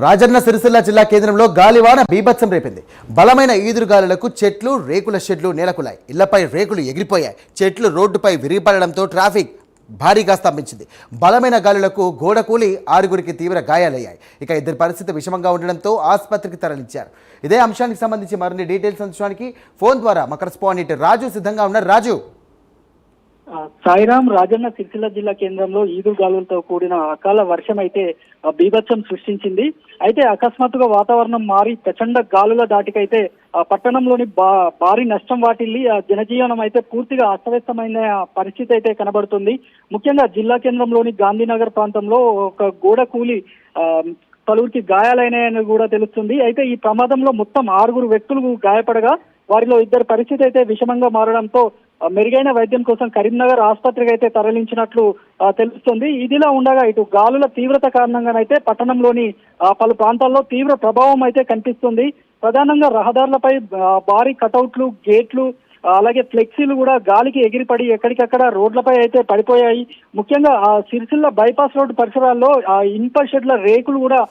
రాజన్న సిరిసిల్ల జిల్లా కేంద్రంలో గాలివాన బీభత్సం రేపింది. బలమైన ఈదురుగాలులకు చెట్లు, రేకుల షెడ్లు నేలకులాయి. ఇళ్లపై రేకులు ఎగిరిపోయాయి. చెట్లు రోడ్డుపై విరిగిపడడంతో ట్రాఫిక్ భారీగా స్తంభించింది. బలమైన గాలులకు గోడ కూలి 6గురికి తీవ్ర గాయాలయ్యాయి. ఇక ఇద్దరి పరిస్థితి విషమంగా ఉండడంతో ఆసుపత్రికి తరలించారు. ఇదే అంశానికి సంబంధించి మరిన్ని డీటెయిల్స్ అందించడానికి ఫోన్ ద్వారా మా కరెస్పాండెంట్ రాజు సిద్ధంగా ఉన్నారు. రాజు, సాయిరాం, రాజన్న సిరిసిల్ల జిల్లా కేంద్రంలో ఈదురుగాలులతో కూడిన అకాల వర్షం అయితే బీభత్సం సృష్టించింది. అయితే అకస్మాత్తుగా వాతావరణం మారి ప్రచండ గాలుల దాటికైతే ఆ పట్టణంలోని భారీ నష్టం వాటిల్లి ఆ జనజీవనం అయితే పూర్తిగా అస్తవ్యస్తమైన పరిస్థితి అయితే కనబడుతుంది. ముఖ్యంగా జిల్లా కేంద్రంలోని గాంధీనగర్ ప్రాంతంలో ఒక గోడ కూలి పలువురికి గాయాలైనాయని కూడా తెలుస్తుంది. అయితే ఈ ప్రమాదంలో మొత్తం 6 వ్యక్తులు గాయపడగా వారిలో ఇద్దరు పరిస్థితి అయితే విషమంగా మారడంతో మెరుగైన వైద్యం కోసం కరీంనగర్ ఆసుపత్రికి అయితే తరలించినట్లు తెలుస్తుంది. ఇదిలా ఉండగా ఇటు గాలుల తీవ్రత కారణంగానైతే పట్టణంలోని పలు ప్రాంతాల్లో తీవ్ర ప్రభావం అయితే కనిపిస్తుంది. ప్రధానంగా రహదారులపై భారీ కటౌట్లు, గేట్లు, అలాగే ఫ్లెక్సీలు కూడా గాలికి ఎగిరిపడి ఎక్కడికక్కడ రోడ్లపై అయితే పడిపోయాయి. ముఖ్యంగా ఆ సిరిసిల్ల బైపాస్ రోడ్డు పరిసరాల్లో ఆ ఇనుప షెడ్ల రేకులు కూడా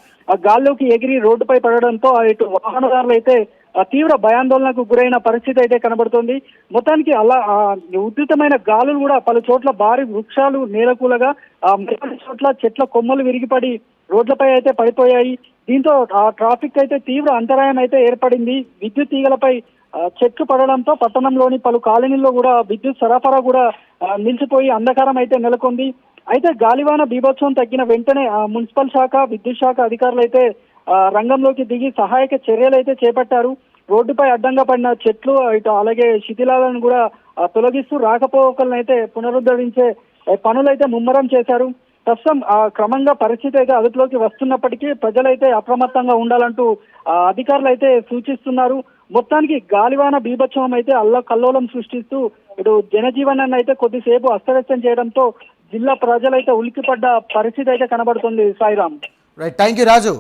గాల్లోకి ఎగిరి రోడ్డుపై పడడంతో ఇటు వాహనదారులు అయితే తీవ్ర భయాందోళనకు గురైన పరిస్థితి అయితే కనబడుతోంది. మొత్తానికి అలా ఉధృతమైన గాలులు కూడా పలు చోట్ల భారీ వృక్షాలు నేలకూలగా మరికొన్ని చోట్ల చెట్ల కొమ్మలు విరిగిపడి రోడ్లపై అయితే పడిపోయాయి. దీంతో ఆ ట్రాఫిక్ అయితే తీవ్ర అంతరాయం అయితే ఏర్పడింది. విద్యుత్ తీగలపై చెట్లు పడడంతో పట్టణంలోని పలు కాలనీల్లో కూడా విద్యుత్ సరఫరా కూడా నిలిచిపోయి అంధకారం అయితే నెలకొంది. అయితే గాలివాన బీభత్సం తగ్గిన వెంటనే మున్సిపల్ శాఖ, విద్యుత్ శాఖ అధికారులు అయితే రంగంలోకి దిగి సహాయక చర్యలు అయితే చేపట్టారు. రోడ్డుపై అడ్డంగా పడిన చెట్లు ఇటు అలాగే శిథిలాలను కూడా తొలగిస్తూ రాకపోకలను అయితే పునరుద్ధరించే పనులైతే ముమ్మరం చేశారు. ప్రస్తుతం క్రమంగా పరిస్థితి అయితే అదుపులోకి వస్తున్నప్పటికీ ప్రజలైతే అప్రమత్తంగా ఉండాలంటూ అధికారులు అయితే సూచిస్తున్నారు. మొత్తానికి గాలివాన బీభత్సవం అయితే అల్లకల్లోలం సృష్టిస్తూ ఇటు జనజీవనాన్ని అయితే కొద్దిసేపు అస్తవ్యస్తం చేయడంతో జిల్లా ప్రజలైతే ఉలిక్కిపడ్డ పరిస్థితి అయితే కనబడుతుంది. Sairam, right, thank you Raju.